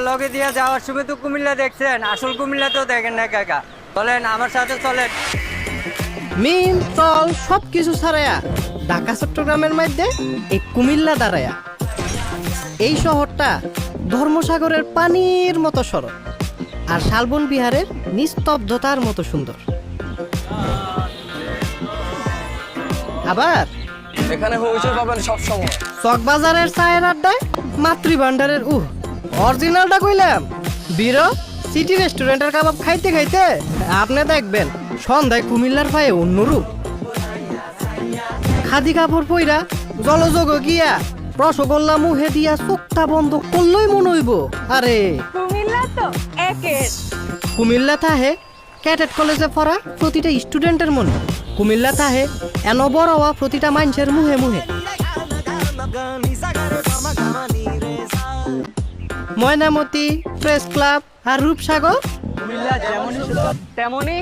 লগে দিয়ে যাওয়ার সময় তো কুমিল্লা দেখছেন, আসল কুমিল্লা তো দেখেন না কাকা। চলেন আমার সাথে চলেন। মিম টল সব কিছু ছাড়াইয়া ঢাকা চট্টগ্রামের মধ্যে এই কুমিল্লা দাঁড়ায়া। এই শহরটা ধর্মসাগরের পানির মতো সরল আর শালবন বিহারের নিস্তব্ধতার মতো সুন্দর। আবার এখানে হইচই পাবেন সব সময়। চকবাজারের চায়ের আড্ডায় মাতৃভান্ডারের অরিজিনালটা কইলাম বীর সিটি রেস্টুরেন্টের কাবাব খাইতে খাইতে আপনি দেখবেন সন্ধ্যায় কুমিল্লার পায়ে অন্যরূপ। খাদি কাপড় পইরা জলযোগ গিয়া রসগোল্লা মুহে দিয়া চোখটা বন্ধ করলেই মনে হইব আরে কুমিল্লা তো একের। কুমিল্লা থাহে ক্যাডেট কলেজে পড়া প্রতিটা স্টুডেন্টের মনে, কুমিল্লা থাহে এন বড় হওয়া প্রতিটা মানুষের মুহে মুহে। ময়নামতি, প্রেস ক্লাব আর রূপসাগর কুমিল্লা যেমনই সুন্দর তেমনই